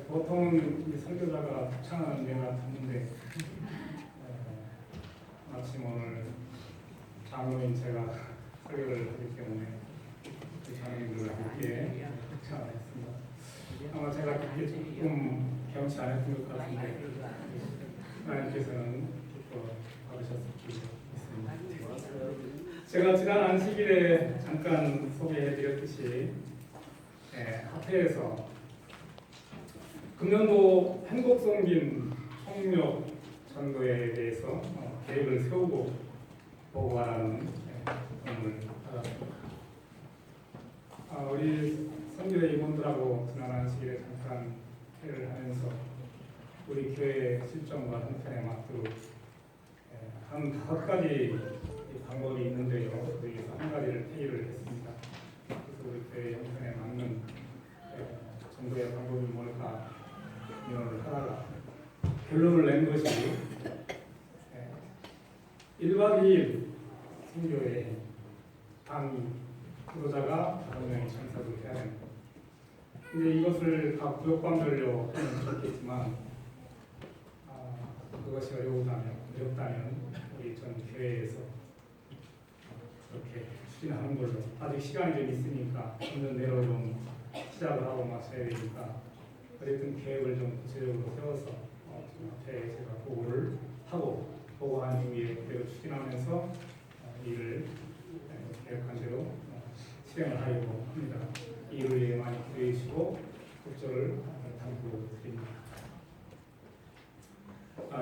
보통은 이 설교자가 합창하는 데가 듣는데 마침 오늘 장로인 제가 설교를 하기 때문에 장로님들과 함께 합창을 했습니다. 아마 제가 그게 조금 경치 않았던 것 같은데 하나님께서는 기뻐 받으셨을 믿습니다. 제가 지난 안식일에 잠깐 소개해드렸듯이 합회에서 금년도 행복송진 총력 전도에 대해서 계획을 세우고 보고하라는 공문을 받았습니다. 우리 선교회 임원들하고 지난 안식일에 잠깐 회의를 하면서 우리 교회의 실정과 형편에 맞도록 한 5가지 방법이 있는데요. 거기에서 한 가지를 회의를 했습니다. 그래서 우리 교회 형편에 맞는 정도의 방법이 뭘까 의논을 하다가 결론을 낸 것이 1박 2일 선교회 당 지도자가 5명의 참석을 해야 됩니다. 근데 이것을 다 구역반별로 하면 좋겠지만 그것이 어렵다면 우리 전 교회에서 그렇게 추진하는 걸로 아직 시간이 좀 있으니까 점점 내로 좀 시작을 하고 마쳐야 되니까 어쨌든 계획을 좀 구체적으로 세워서 앞에 제가 보고를 하고 보고한 이후에 그대로 추진하면서 일을 계획한 대로 실행을 하려고 합니다. 이 일을 위해 많이 기도해 주시고 국조를 당부드립니다.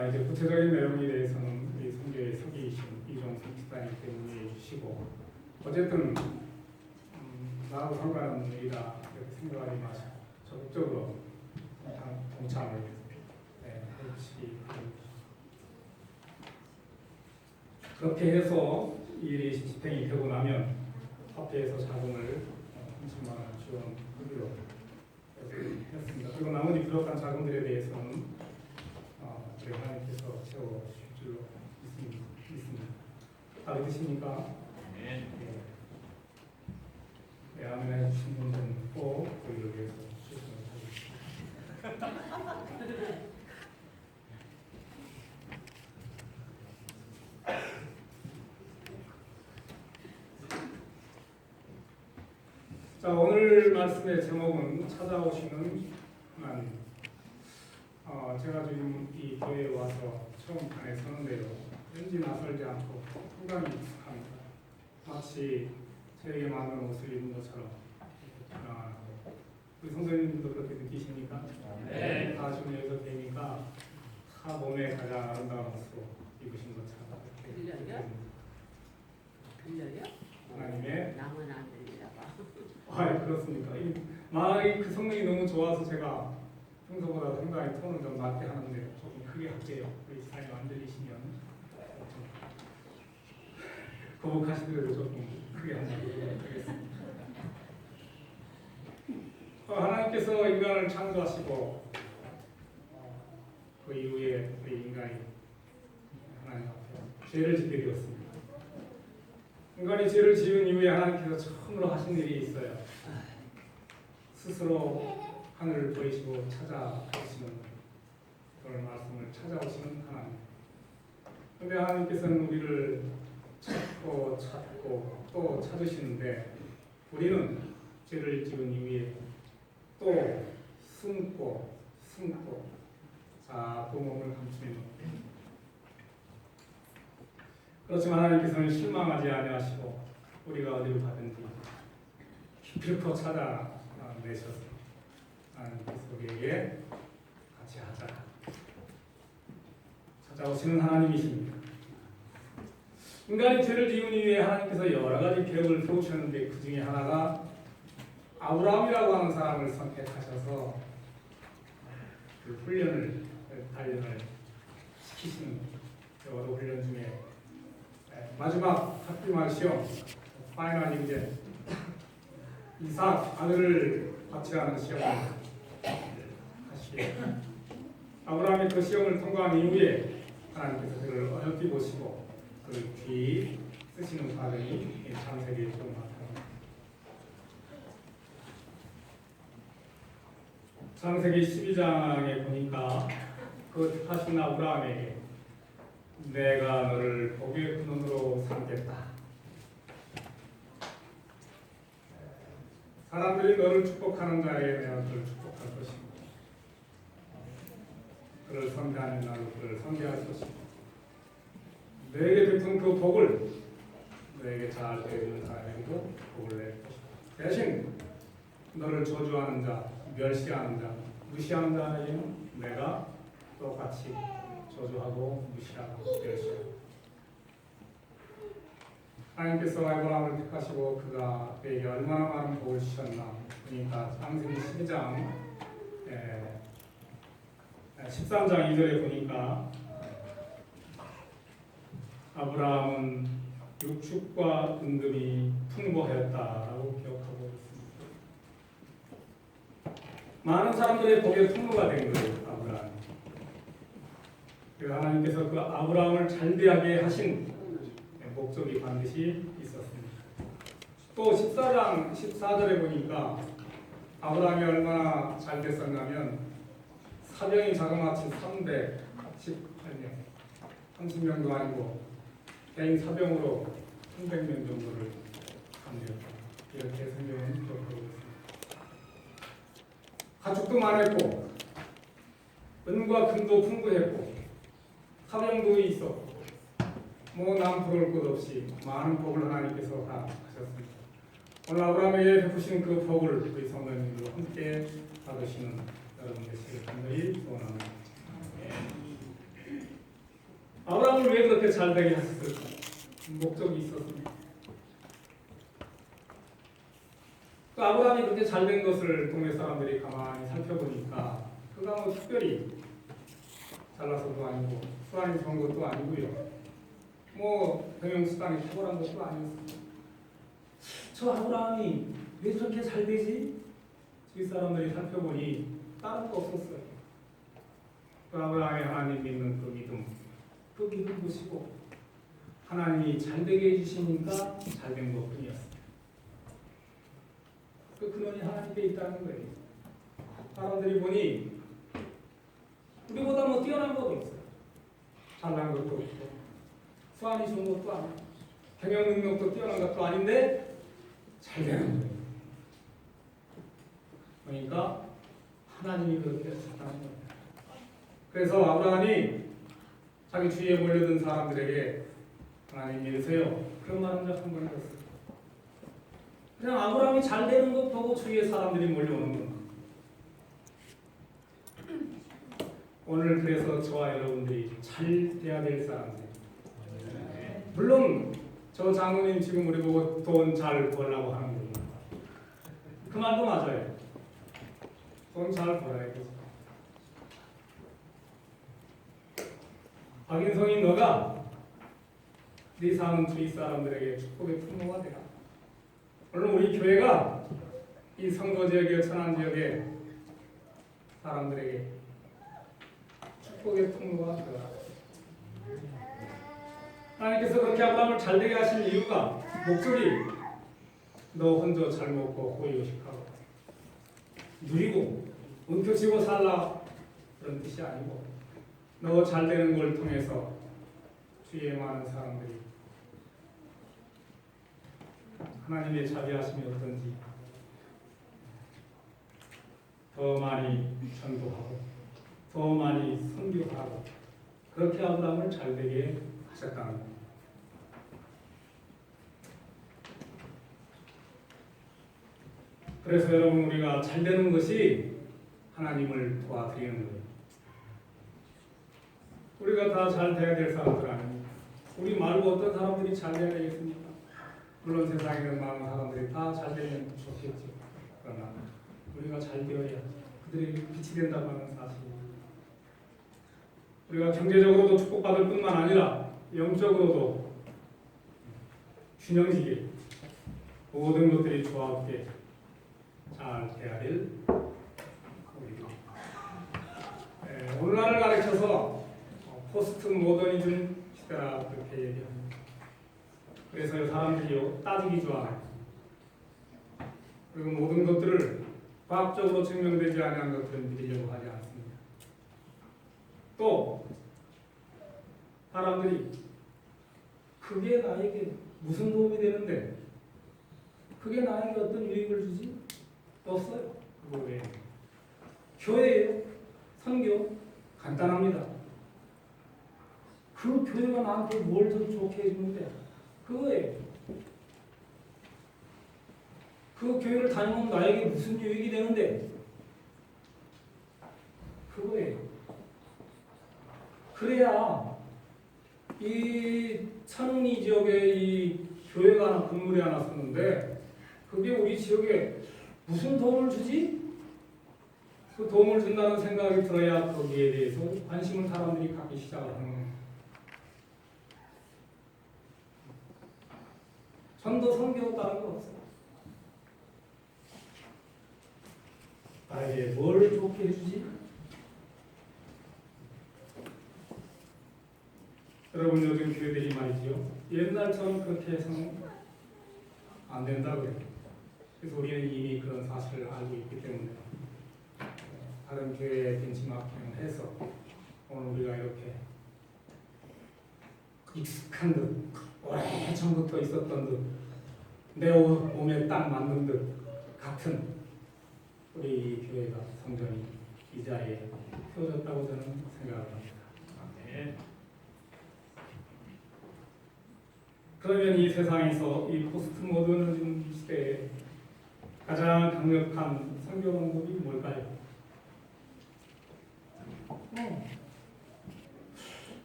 이제 구체적인 내용에 대해서는 우리 선교의 서기이신 이종석 집사님께 문의해 주시고 어쨌든 나하고 상관없는 일이다 이렇게 생각하지 마시고 적극적으로 동참을 해주시기 바랍니다. 그렇게 해서 이 일이 집행이 되고 나면 화폐에서 자금을 30만 원 지원하기로 했습니다. 그리고 나머지 부족한 자금들에 대해서는 저희 하나님께서 채워주실 줄로 믿습니다. 다 믿으십니까? 네. 네, 아멘 해주신 분들은 꼭 저희를 위해서 주시면 하겠습니다. 자, 오늘 말씀의 제목은 찾아오시는 하나님. 제가 지금 이 교회에 와서 처음 판에 서는데요. 왠지 낯설지 않고 상당히 익숙합니다. 마치 저에게 맞는 옷을 입은 것처럼 편안하고 우리 선생님들도 그렇게 느끼십니까? 네. 다 지금 여기서 뵈니까 다 몸에 가장 아름다운 옷으로 입으신 것처럼 들려요? 하나님의 남은 안 들리나 봐. 그렇습니까? 말이 그 성능이 너무 좋아서 제가 평소보다 상당히 톤을 좀 낮게 하는데 조금 크게 할게요. 우리 사장님 안 들리시면 거북하시더라도 조금 크게 하도록 하겠습니다. 하나님께서 인간을 창조하시고 그 이후에 그 인간이 하나님 앞에 죄를 짓게 되었습니다. 인간이 죄를 지은 이후에 하나님께서 처음으로 하신 일이 있어요. 스스로 하늘을 보이시고 찾아오시는 오늘 말씀을 찾아오시는 하나님. 그런데 하나님께서는 우리를 찾고 또 찾으시는데 우리는 죄를 지은 이후에 또 숨고 자꾸 몸을 감추는 그렇지만 하나님께서는 실망하지 아니하시고 우리가 어디를 가든지 기필코 찾아내셔서 하나님께서 우리에게 같이 하자 찾아오시는 하나님이십니다. 인간이 죄를 지은 이후에 하나님께서 여러 가지 계획을 세우셨는데 그 중에 하나가 아브라함이라고 하는 사람을 선택하셔서 그 단련을 시키시는 여러 훈련 중에 마지막 학기말 시험 파이널 인제 이삭 아들을 바치라는 시험을 하시게 아브라함이 그 시험을 통과한 이후에 하나님께서 그를 어렵게 보시고 그를 귀 쓰시는 과정이 창세기에 좀 나타납니다. 창세기 12장에 보니까 그 택하신 아브라함에게 내가 너를 복의 근원으로 삼겠다. 사람들이 너를 축복하는 자에게 내가 너를 축복할 것이고 그를 선대하는 나로 그를 선대할 것이고 너에게 베푼 그 복을 너에게 잘 되는 자에게도 복을 낼 것이고 대신 너를 저주하는 자, 멸시하는 자, 무시하는 자에게는 내가 똑같이 저주하고 무시하고 멸시하고 하나님께서 아브라함을 택하시고 그가 그에게 얼마나 많은 복을 주셨나 그러니까 창세기 12장 13장 2절에 보니까 아브라함은 육축과 은금이 풍부하였다라고 기억하고 있습니다. 많은 사람들의 복의 풍부가 된 거예요. 아브라함. 하나님께서 그 아브라함을 잘 대하게 하신 목적이 반드시 있었습니다. 또 14장 14절에 보니까 아브라함이 얼마나 잘 됐었냐면 사병이 자그마치 30명도 아니고 개인 사병으로 300명 정도를 합류했다. 이렇게 성경은 기록하고 있습니다. 가축도 많았고 은과 금도 풍부했고 사병도 있었고 남 부러울 것 없이 많은 복을 하나님께서 다 하셨습니다. 오늘 아브라함에게 베푸신 그 복을 우리 성도님들과 함께 받으시는 여러분 되시길 간절히 소원합니다. 아브라함을 왜 그렇게 잘 되게 하셨을까? 목적이 있었습니다. 그 아브라함이 그렇게 잘 된 것을 동네 사람들이 가만히 살펴보니까 그가 뭐 특별히 잘나서도 아니고 수완이 좋은 것도 아니고요. 경영수단이 탁월한 것도 아니었습니다. 저 아브라함이 왜 저렇게 잘 되지? 주위 사람들이 살펴보니 다른 거 없었어요. 그 아브라함이 하나님 믿는 그 믿음 보시고 하나님이 잘 되게 해주시니까 잘 된 것뿐이었습니다. 그 근원이 하나님께 있다는 거예요. 사람들이 보니 우리보다 뛰어난 것도 있어요. 잘난 것도 없고 수완이 좋은 것도 아니고 경영 능력도 뛰어난 것도 아닌데 잘 되는 거예요. 그러니까 하나님이 그렇게 하셨다는 거예요. 그래서 아브라함이 자기 주위에 몰려든 사람들에게 하나님 믿으세요. 그런 말 한 적 한 번 했어요. 그냥 아브라함이 잘 되는 것 보고 주위에 사람들이 몰려오는 겁니다. 오늘 그래서 저와 여러분들이 잘 돼야 될 사람들. 물론 저 장로님 지금 우리 보고 돈 잘 벌라고 하는 거예요. 그 말도 맞아요. 돈 잘 벌어야겠죠. 박인성이 너가 네 사는 주위 사람들에게 축복의 풍모가 되라. 물론 우리 교회가 이 성도 지역의 천안 지역의 사람들에게 축복의 풍모가 되라. 하나님께서 그렇게 아브라함을 잘되게 하신 이유가 목적이 너 혼자 잘 먹고 호의호식하고 누리고 움켜쥐고 살라 그런 뜻이 아니고 너 잘되는 걸 통해서 주위에 많은 사람들이 하나님의 자비하심이 어떤지 더 많이 전도하고 더 많이 선교하고 그렇게 아브라함을 잘되게 하셨다는 겁니다. 그래서 여러분 우리가 잘되는 것이 하나님을 도와드리는 거예요. 우리가 다 잘 돼야 될 사람들 아닙니까? 우리 말고 어떤 사람들이 잘 돼야 되겠습니까? 물론 세상에 있는 많은 사람들이 다 잘 되면 좋겠죠. 그러나 우리가 잘 되어야 그들에게 빛이 된다고 하는 사실입니다. 우리가 경제적으로도 축복받을 뿐만 아니라 영적으로도 균형지게 모든 것들이 조화롭게 잘 돼야 될 우리입니다. 오늘날을 가르쳐서 포스트 모더니즘 시대라 그렇게 얘기합니다. 그래서 사람들이 따지기 좋아해요. 그리고 모든 것들을 과학적으로 증명되지 않은 것들은 믿으려고 하지 않습니다. 또 사람들이 그게 나에게 무슨 도움이 되는데, 그게 나에게 어떤 유익을 주지? 없어요. 그거 외에. 교회예요. 선교. 간단합니다. 그 교회가 나한테 뭘 더 좋게 해주는데, 그거예요. 그 교회를 다니면 나에게 무슨 유익이 되는데, 그거예요. 그래야 이 천리 지역에 이 교회가 하나, 건물이 하나 썼는데, 그게 우리 지역에 무슨 도움을 주지? 그 도움을 준다는 생각이 들어야 거기에 대해서 관심을 사람들이 갖기 시작을 하는 거예요. 전도 선교 다른 거 없어요. 나에게 뭘 좋게 해주지? 여러분, 요즘 교회들이 말이죠, 옛날처럼 그렇게 해서는 안 된다고요. 그래서 우리는 이미 그런 사실을 알고 있기 때문에 다른 교회에 벤치마킹을 해서 오늘 우리가 이렇게 익숙한 듯, 오래전부터 있었던 듯, 내 몸에 딱 맞는 듯 같은 우리 교회가 성전이 이 자리에 세워졌다고 저는 생각을 합니다. 네. 그러면 이 세상에서 이 포스트 모더니즘 시대에 가장 강력한 선교 방법이 뭘까요?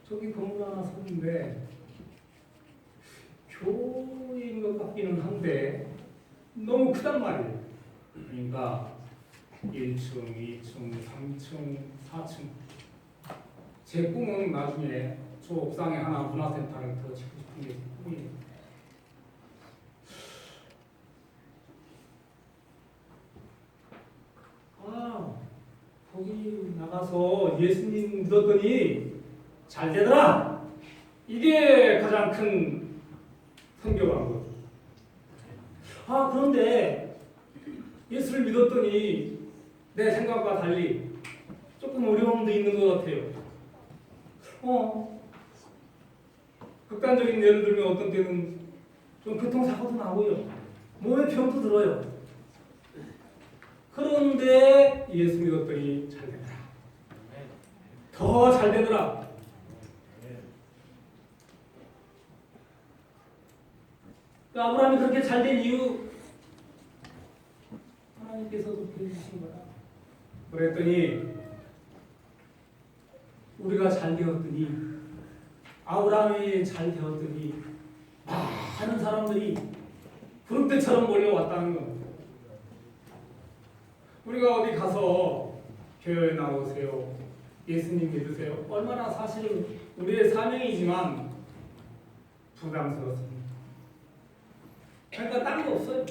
저기 건물 하나 섰는데 교회인 것 같기는 한데 너무 크단 말이에요. 그러니까 1층, 2층, 3층, 4층. 제 꿈은 나중에 저 옥상에 하나 문화센터를 더 짓고 싶은 게 꿈이에요. 거기 나가서 예수님 믿었더니 잘 되더라. 이게 가장 큰 선교 방법. 그런데 예수를 믿었더니 내 생각과 달리 조금 어려움도 있는 것 같아요. 극단적인 예를 들면 어떤 때는 좀 교통사고도 나고요. 몸에 병도 들어요. 그런데 예수 믿었더니 잘 되더라. 더 잘 되더라. 아브라함이 그렇게 잘 된 이유, 하나님께서 그렇게 해주신 거야. 그랬더니 우리가 잘 되었더니, 아브라함이 잘 되었더니 많은 사람들이 구름대처럼 몰려왔다는 거. 우리가 어디 가서 교회에 나오세요, 예수님 믿으세요, 얼마나 사실 우리의 사명이지만 부담스럽습니다. 그러니까 딴 거 없어요.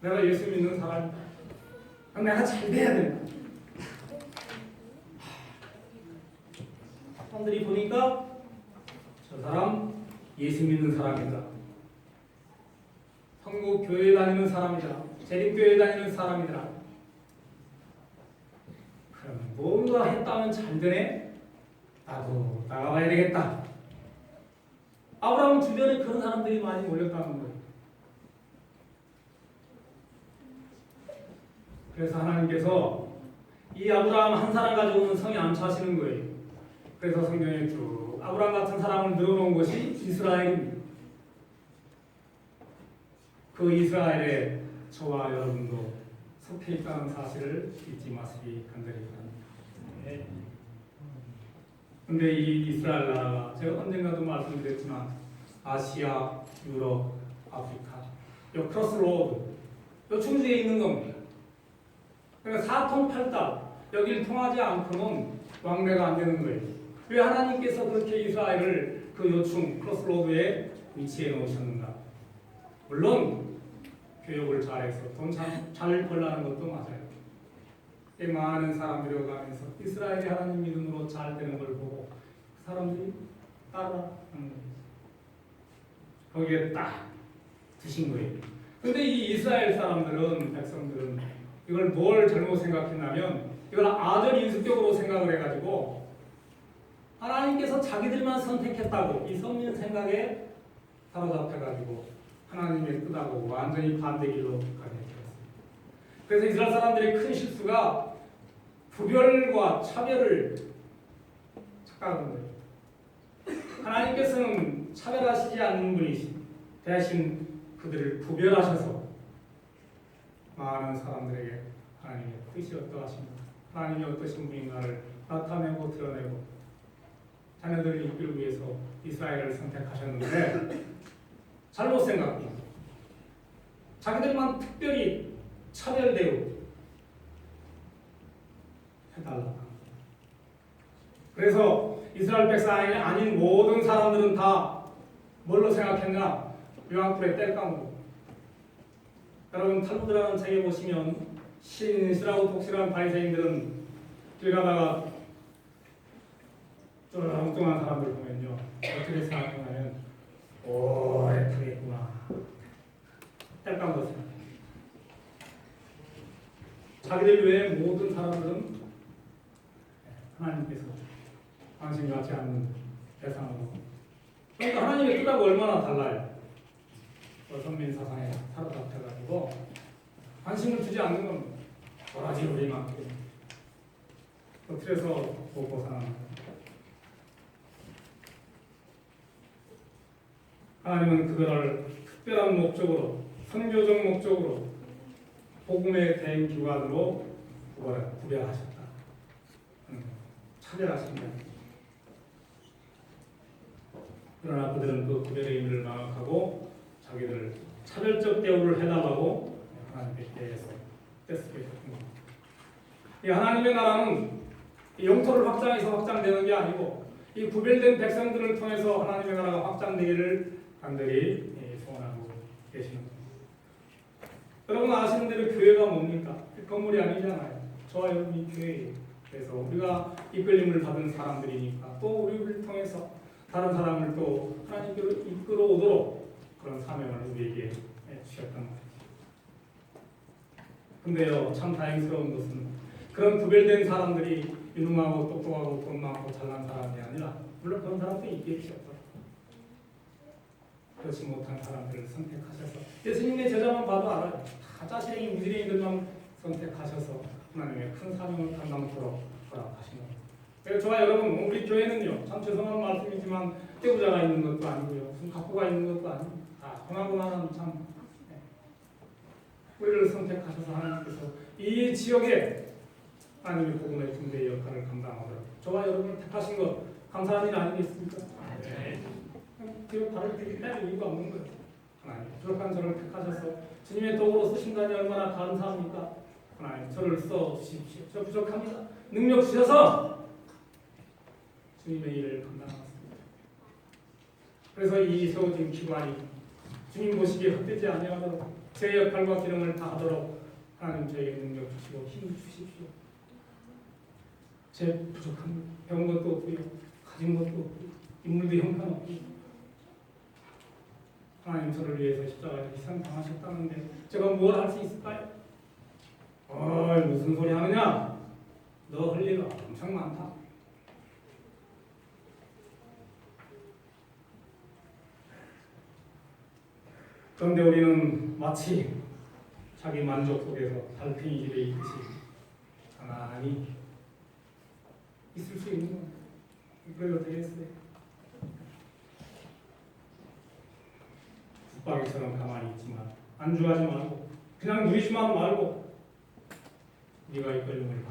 내가 예수 믿는 사람이다. 내가 잘 돼야 된다. 사람들이 보니까 저 사람 예수 믿는 사람이다. 한국 교회 다니는 사람이다. 재림교회 다니는 사람이다. 그럼 뭔가 했다면 잘 되네? 나도 나가봐야 되겠다. 아브라함 주변에 그런 사람들이 많이 몰렸다는 거예요. 그래서 하나님께서 이 아브라함 한 사람 가지고는 성에 안 차시는 거예요. 그래서 성경에 쭉 아브라함 같은 사람을 늘어놓은 것이 이스라엘입니다. 그 이스라엘에 저와 여러분도 속해 있다는 사실을 잊지 마시기 간절히 바랍니다. 근데 이 이스라엘 나라가 제가 언젠가도 말씀드렸지만 아시아, 유럽, 아프리카 요 크로스로드 요 중지에 있는 겁니다. 그러니까 사통팔달 여기를 통하지 않고는 왕래가 안 되는 거예요. 왜 하나님께서 그렇게 이스라엘을 그 요충 크로스로드에 위치해 놓으셨는가? 물론 교육을 잘해서 돈 잘 벌라는 것도 맞아요. 많은 사람들이 오가면서 이스라엘이 하나님 믿음으로 잘 되는 걸 보고 사람들이 따라하는 거예요. 거기에 딱 드신 거예요. 근데 이 이스라엘 사람들은, 백성들은 이걸 뭘 잘못 생각했냐면 이걸 아들 인수격으로 생각을 해가지고 하나님께서 자기들만 선택했다고 이 선민 생각에 사로잡혀가지고 하나님의 뜻하고 완전히 반대 길로 가게 되었습니다. 그래서 이스라엘 사람들의 큰 실수가 구별과 차별을 착각한 거예요. 하나님께서는 차별하시지 않는 분이시 대신 그들을 구별하셔서 많은 사람들에게 하나님의 뜻이 어떠하십니까? 하나님이 어떠신 분인가를 나타내고 드러내고 자녀들을 이끌기 위해서 이스라엘을 선택하셨는데 잘못 생각합니다. 자기들만 특별히 차별 대우 해달라. 그래서 이스라엘 백성이 아닌 모든 사람들은 다 뭘로 생각했냐? 유황불에 뗄감으로. 여러분 탈무드라는 책에 보시면 신실하고 독실한 바리새인들은 길 가다가 뚱뚱한 사람들 보면요 어떻게 생각하냐면 오래 크겠구나 뗄감으로 생각해요. 자기들 외에 모든 사람들은 하나님께서 관심 갖지 않는 대상으로. 그러니까 하나님의 뜻하고 얼마나 달라요. 선민 사상에 사로잡혀가지고 관심을 주지 않는 건 도라지 우리만큼 그래서 먹고 사는 거예요. 하나님은 그거를 특별한 목적으로 선교적 목적으로 복음의 대행 기관으로 구별하셨다. 차별하십니다. 그러나 그들은 그 구별의 의미를 망각하고 자기들 차별적 대우를 해달라고 하나님께 대해서 떼쓰게 했습니다. 이 하나님의 나라는 영토를 확장해서 확장되는 게 아니고 이 구별된 백성들을 통해서 하나님의 나라가 확장되기를 간절히 소원하고 계시는 겁니다. 여러분 아시는 대로 교회가 뭡니까? 건물이 아니잖아요. 저와 여러분이 교회예요. 그래서 우리가 이끌림을 받은 사람들이니까 또 우리를 통해서 다른 사람을 또 하나님께로 이끌어오도록 그런 사명을 우리에게 주셨던 거죠. 근데요 참 다행스러운 것은 그런 구별된 사람들이 유능하고 똑똑하고 돈 많고 잘난 사람이 아니라 물론 그런 사람도 있겠죠. 그렇지 못한 사람들을 선택하셔서 예수님의 제자만 봐도 알아요. 다 자신의 무지랭이들만 선택하셔서 하나님의 큰 사명을 감당토록 허락하신 겁니다. 그래서 저와 여러분 우리 교회는요 참 죄송한 말씀이지만 떼부자가 있는 것도 아니고요 무슨 각부가 있는 것도 아니고 다 형하고나는 참 우리를 선택하셔서 하나님께서 이 지역에 하나님의 복음의 중대의 역할을 감당하도록 저와 여러분을 택하신 것 감사한 일 아니겠습니까? 네. 뒤로 발을 뗄 이유가 없는 거예요. 하나님 부족한 저를 택하셔서 주님의 도구로 쓰신다니 얼마나 감사합니까? 하나님 저를 써주십시오. 저 부족합니다. 능력 주셔서 주님의 일을 감당하겠습니다. 그래서 이 세워진 기관이 주님 보시기에 헛되지 아니하도록 제 역할과 기능을 다 하도록 하나님 저에게 능력 주시고 힘 주십시오. 제 부족한 배운 것도 없고요. 가진 것도 없고요. 인물도 형편없고 하나님 저를 위해서 십자가에 희생 당하셨다는데 제가 뭘 할 수 있을까요? 무슨 소리 하느냐? 너 할 일이 엄청 많다. 그런데 우리는 마치 자기 만족 속에서 달팽이 집에 있듯이 가만히 있을 수 있는 거예요. 그래도 되겠어요? 붙박이처럼 가만히 있지만 안주하지 말고 그냥 누리지만 말고 네가 이끌림을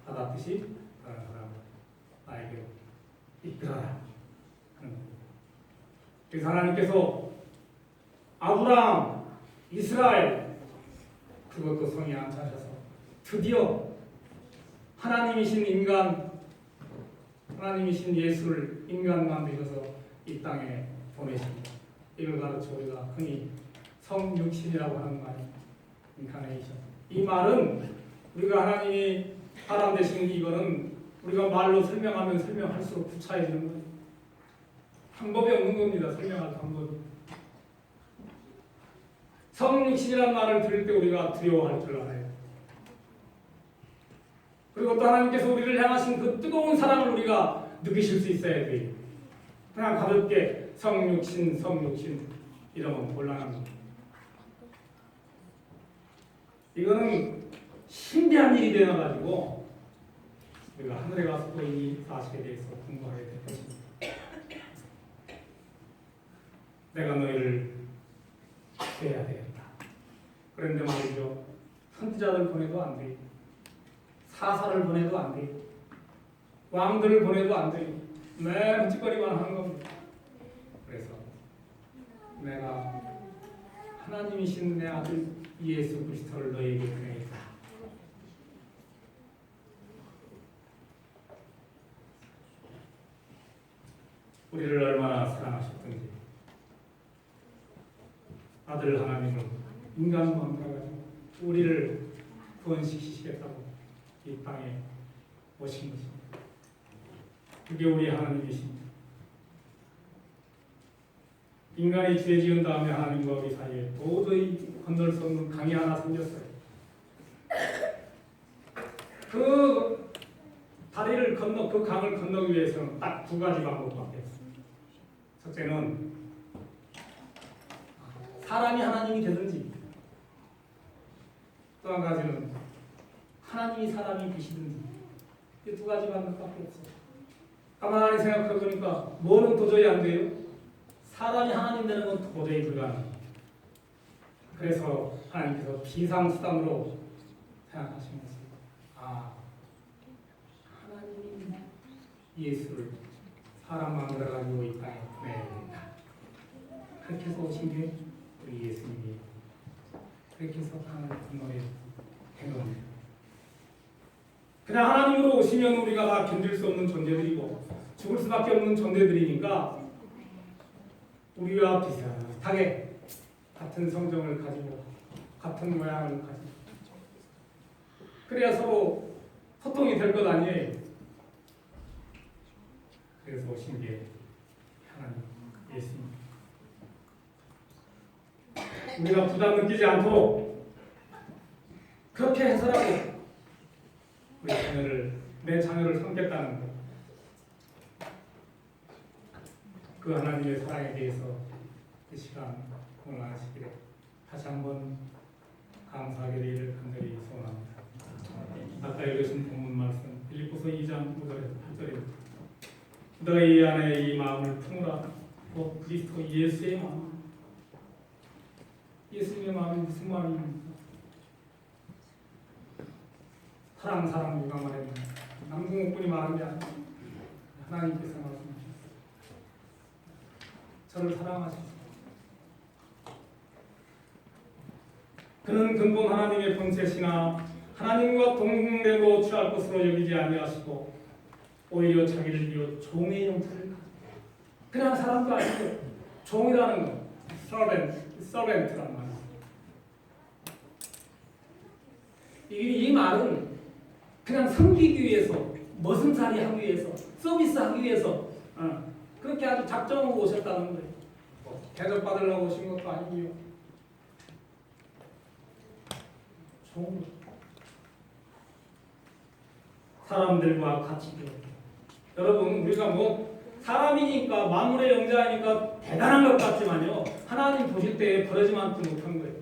받았듯이 다른 사람을 나에게로 이끌어라 하는 거예요. 그래서 하나님께서 아브라함, 이스라엘 그것도 성에 안 차셔서 드디어 하나님이신 인간, 하나님이신 예수를 인간 만드셔서 이 땅에 보내십니다. 이걸 가르쳐 우리가 흔히 성육신이라고 하는 말이 인카네이션. 이 말은 우리가 하나님이 사람 되신 이거는 우리가 말로 설명하면 설명할수록 구차해지는 거예요. 방법이 없는 겁니다. 설명할 방법이. 성육신이라는 말을 들을 때 우리가 두려워할 줄 알아요. 그리고 또 하나님께서 우리를 향하신 그 뜨거운 사랑을 우리가 느끼실 수 있어야 돼요. 그냥 가볍게 성육신 이러면 곤란한 겁니다. 이거는 신비한 일이 되어가지고 우리가 하늘에 가서 또 이 사실에 대해서 공부하게 될 것입니다. 내가 너희를 해야 되겠다. 그런데 말이죠. 선지자들 보내도 안 돼요. 사사를 보내도 안 돼요. 왕들을 보내도 안 돼요. 매 묵직거리만 하는 겁니다. 그래서 내가 하나님이신 내 아들 예수 그리스도를 너희에게 보내겠다. 우리를 얼마나 사랑하셨던지 아들 하나님은 인간 만들어가지고 우리를 구원시키시겠다고 이 땅에 오신 것입니다. 그게 우리 하나님이십니다. 인간이 죄 지은 다음에 하나님과 우리 사이에 도저히 건널 수 없는 강이 하나 생겼어요. 그 다리를 건너 그 강을 건너기 위해서는 딱 두 가지 방법밖에 없습니다. 첫째는 사람이 하나님이 되든지, 또 한 가지는 하나님이 사람이 되시든지. 이 두 가지 방법밖에 없어요. 가만히 생각해 보니까 뭐는 도저히 안 돼요? 사람이 하나님 되는 건 도저히 불가능해요. 그래서 하나님께서 비상수단으로 생각하신 것입니다. 하나님이 예수를 사람 만들어가지고 이 땅에 보내야 된다. 그렇게 해서 오신 게 우리 예수님이에요. 그렇게 해서 하나님 건너에 된 겁니다. 그냥 하나님으로 오시면 우리가 다 견딜 수 없는 존재들이고 죽을 수밖에 없는 존재들이니까 우리와 비슷하게 같은 성정을 가지고 같은 모양을 가지고 그래야 서로 소통이 될 것 아니에요. 그래서 오신 게 하나님 예수님. 우리가 부담 느끼지 않도록 그렇게 해서라도 우리 내 자녀를 섬겼다는 것, 그 하나님의 사랑에 대해서 이 시간 공헌하시기를 다시 한번 감사하게 되기를 간절히 소원합니다. 아까 읽으신 본문 말씀 빌립보서 2장 5절에서 8절입니다. 너희 안에 이 마음을 품으라. 곧 그리스도 예수의 마음. 예수님의 마음이 무슨 마음입니까? 사랑 누가 말했나? 남궁옥군이 말한 게 아니라 하나님께서 말씀하셨어요. 저를 사랑하셨어요. 그는 근본 하나님의 본체시나 하나님과 동등됨으로 취할 것으로 여기지 아니하시고 오히려 자기를 비워 종의 형태를 가지고 그냥 사람도 아니고 종이라는 거 서벤트란 말이에요. 이 말은 그냥 섬기기 위해서 머슴살이 하기 위해서 서비스하기 위해서 그렇게 아주 작정하고 오셨다는 거예요. 대접받으려고 오신 것도 아니고요. 종 사람들과 같이 여러분 우리가 뭐 사람이니까 만물의 영자이니까 대단한 것 같지만요 하나님 보실 때 버려지만도 못한 거예요.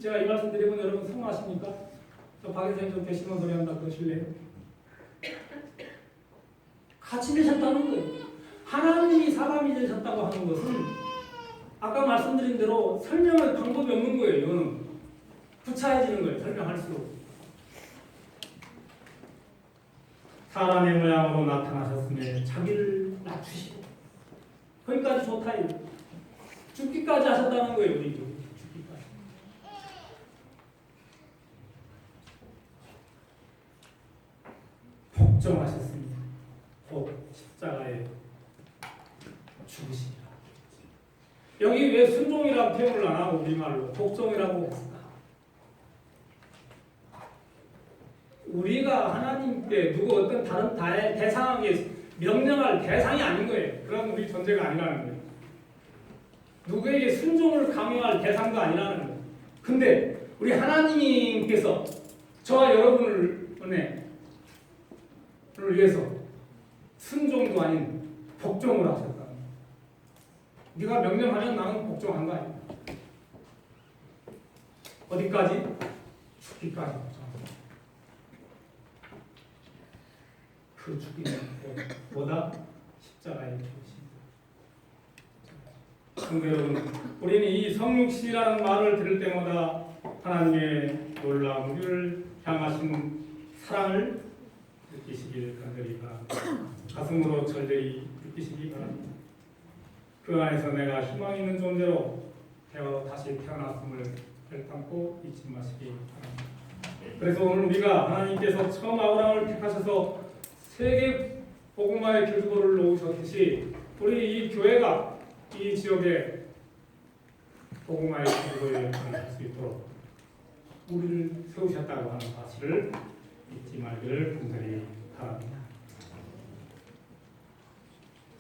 제가 이 말씀 드리면 여러분 성공하십니까? 저 박 선생님 좀 배신원 소리 한다 그러실래요? 같이 되셨다는 거예요. 하나님이 사람이 되셨다고 하는 것은 아까 말씀드린 대로 설명할 방법이 없는 거예요. 이거는 구차해지는 거예요. 설명할수록. 사람의 모양으로 나타나셨으며 자기를 낮추시고 거기까지 좋다 이거. 죽기까지 하셨다는 거예요. 우리 죽기까지. 복종하셨습니다. 곧 십자가에 죽으시리라. 여기 왜 순종이라고 표현을 안 하고 우리말로 복종이라고 했을까? 우리가 하나님께 누구 어떤 다른 대상에게 명령할 대상이 아닌 거예요. 그런 우리 존재가 아니라는 거예요. 누구에게 순종을 강요할 대상도 아니라는 거예요. 근데 우리 하나님께서 저와 여러분을 위해서 순종도 아닌 복종을 하셨다. 네가 명령하면 나는 복종한 거 아니야. 어디까지? 죽기까지 복종한다. 그 죽기는 뭐다? 십자가의 죽으심이다. 성도 여러분, 우리는 이 성육신이라는 말을 들을 때마다 하나님의 놀라운 우리를 향하신 사랑을 느끼시길 간절히 바랍니다. 가슴으로 절절히 느끼시기 바랍니다. 그 안에서 내가 희망 있는 존재로 다시 태어났음을 결단코 잊지 마시기 바랍니다. 그래서 오늘 우리가 하나님께서 처음 아브라함을 택하셔서 세계 복음화의 교두보를 놓으셨듯이 우리 이 교회가 이 지역에 복음화의 교두보에 할 수 있도록 우리를 세우셨다고 하는 사실을 잊지 말기를 간절히 바랍니다.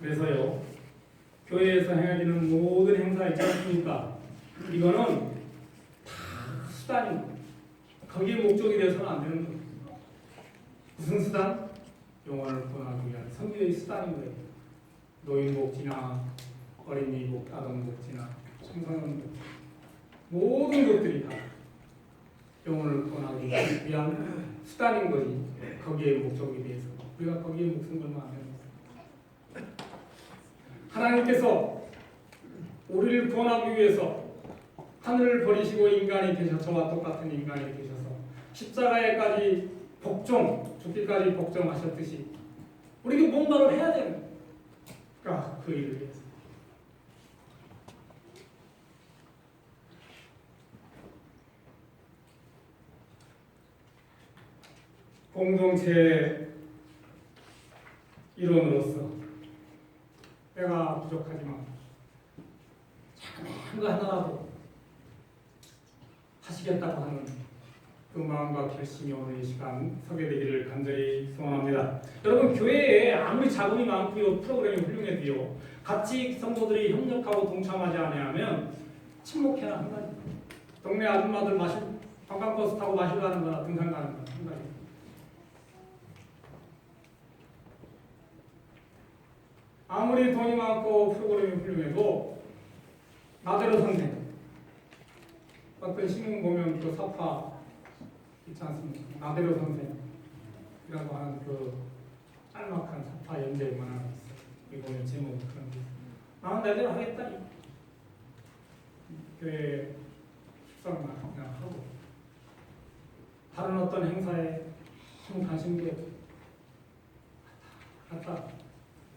그래서요, 교회에서 행해지는 모든 행사 있지 않습니까? 이거는 다 수단입니다. 거기에 목적이 되어서는 안 되는 거예요. 무슨 수단? 영혼을 구원하기 위한 선교의 수단인 거예요. 노인복지나 어린이복, 아동복지나 청소년복, 모든 것들이 다 영혼을 구원하기 위한 수단인 거지. 거기에 목적이 대해서 우리가 거기에 목숨 걸면 안 되는 거예요. 하나님께서 우리를 구원하기 위해서 하늘을 버리시고 인간이 되셔서 저와 똑같은 인간이 되셔서 십자가에까지 복종, 죽기까지 복종하셨듯이 우리가 뭔가를 해야 되는 거예요. 그러니까 그 일을 위해서. 공동체 일원으로서 내가 부족하지만 작은 거 하나라도 하시겠다고 하는 그 마음과 결심이 오늘 이 시간 서게 되기를 간절히 소원합니다. 여러분, 교회에 아무리 자금이 많고요, 프로그램이 훌륭해도요, 같이 성도들이 협력하고 동참하지 않으면 침묵해나 한 가지. 동네 아줌마들 관광버스 타고 마시러 가는 거나 등산 가는 거나 한 가지. 아무리 돈이 많고 프로그램이 훌륭해도 나대로 선생, 어떤 신문 보면 그 사파 있지 않습니까? 나대로 선생이라고 하는 그 짤막한 사파 연재만 하나 있어요. 이거 보면 제목이 그런 게 있어요. 나는 나대로 하겠다. 교회 축사만 그냥 하고 다른 어떤 행사에 좀 관심도 갖다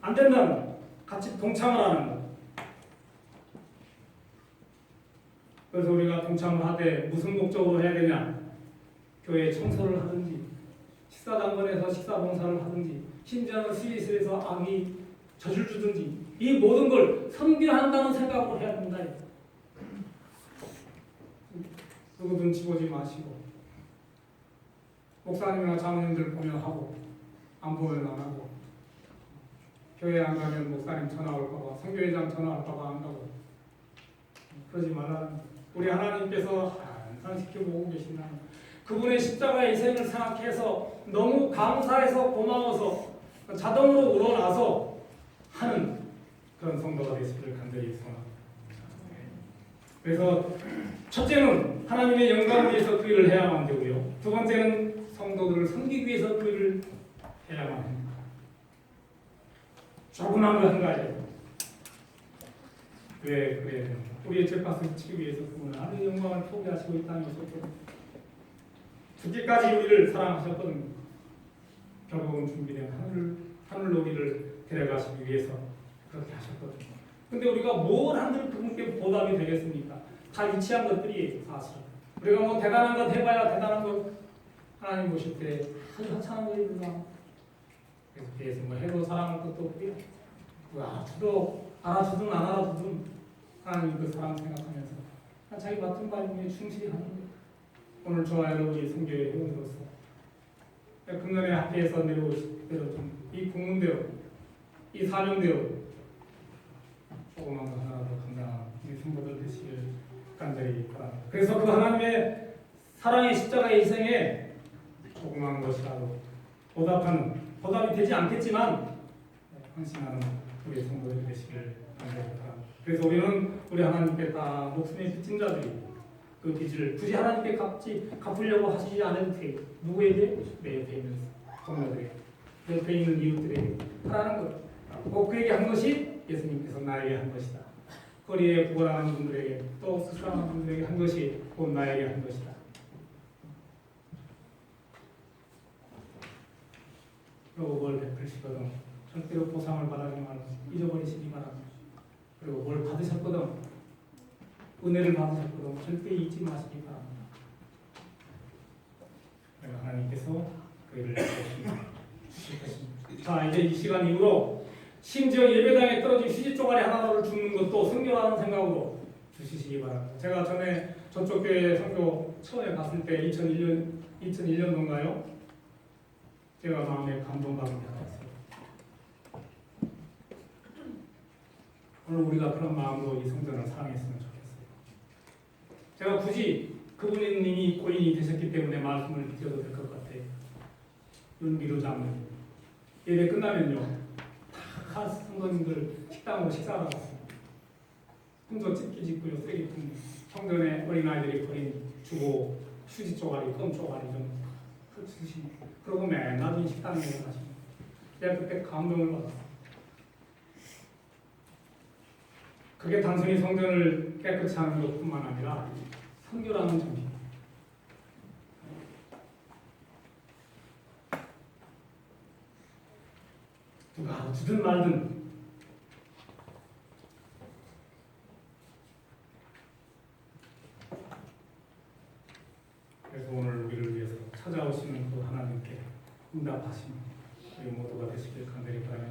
안 된다면 같이 동참을 하는 것. 그래서 우리가 동참을 하되 무슨 목적으로 해야 되냐? 교회 청소를 하든지, 식사당번에서 식사봉사를 하든지, 심지어는 스위스에서 아기 젖을 주든지, 이 모든 걸 선교한다는 생각으로 해야 된다. 누구 눈치 보지 마시고, 목사님이나 장로님들 보면 하고, 안 보면 안 하고, 교회 안 가면 목사님 전화 올까봐, 선교회장 전화 올까봐 안 가고, 그러지 말라는. 우리 하나님께서 항상 지켜보고 계신다. 그분의 십자가의 희생을 생각해서 너무 감사해서 고마워서 자동으로 우러나서 하는 그런 성도가 되시기를 간절히 소원합니다. 그래서 첫째는 하나님의 영광을 위해서 그 일을 해야만 되고요. 두 번째는 성도들을 섬기기 위해서 그 일을 해야만 합니다. 조그만 거 한 가지. 왜 그래야 됩니까? 우리의 죄값을 치기 위해서 그분은 하늘의 영광을 포기하시고 이 땅에 오셨거든요. 죽기까지 우리를 사랑하셨거든요. 결국은 준비된 하늘로 우리를 데려가시기 위해서 그렇게 하셨거든요. 근데 우리가 뭘 한들 그분께 보답이 되겠습니까? 다 유치한 것들이 사실. 우리가 뭐 대단한 것 해봐야 대단한 것 하나님 보실 때 아주 하찮은 거입니다. 그래서 뭐 해도 사랑할 것도 없고요. 알아주든 안 알아주든 하나님 그 사람 생각하면서 자기 맡은 바에 충실히 하는 거예요. 오늘 저와 여러분이 선교의 회원으로서 금년에 학교에서 내려오실 대로 좀 이 공문대로 이 사명대로 조그만 거 하나라도 감당하는 우리 성도들 되시길 간절히 바랍니다. 그래서 그 하나님의 사랑의 십자가의 희생에 조그만 것이라도 보답이 되지 않겠지만 헌신하는 우리 성도들 되시길 간절합니다. 그래서 우리는 우리 하나님께 다 목숨의 빚진 자들이고 그 빚을 굳이 하나님께 갚으려고 하시지 않은 테 누구에게? 내 옆에 있는 성도들에게, 내 옆에 있는 이웃들에게 하라는 것. 꼭 그에게 한 것이 예수님께서 나에게 한 것이다. 거리에 구걸하는 분들에게 또 수술하는 분들에게 한 것이 곧 나에게 한 것이다. 그리고 뭘 베풀시거든 절대로 보상을 바라지 말고 잊어버리시기 바랍니다. 그리고 뭘 받으셨거든 은혜를 받으셨거든 절대 잊지 마시기 바랍니다. 그리고 하나님께서 그 일을 주실 것입니다. 자, 이제 이 시간 이후로 심지어 예배당에 떨어진 휴지 쪼가리 하나를 주는 것도 성교라는 생각으로 주시기 바랍니다. 제가 전에 저쪽 교회 선교 처음에 갔을 때 2001년도인가요? 제가 마음에 감동받은 게 하나 있어요. 오늘 우리가 그런 마음으로 이 성전을 사랑했으면 좋겠어요. 제가 굳이 그분님이 고인이 되셨기 때문에 말씀을 드려도 될 것 같아요. 윤기로 장로님 예배 끝나면요 다 성도님들 식당으로 식사하러 갔습니다. 혼자 찢기 짓고요 쓰레기통 성전에 어린아이들이 버린 주고 휴지 쪼가리, 껌 쪼가리 좀 흩으시고 그러고 맨날 이 식당에 가십니다. 제가 그때 감동을 받았어요. 그게 단순히 성전을 깨끗이 하는 것뿐만 아니라 선교라는 정신. 누가 어떻든 말든 그래서 오늘 우리를 위해서 찾아오시는 그 하나님께 응답하시는 우리 모두가 되시길 간절히 바랍니다.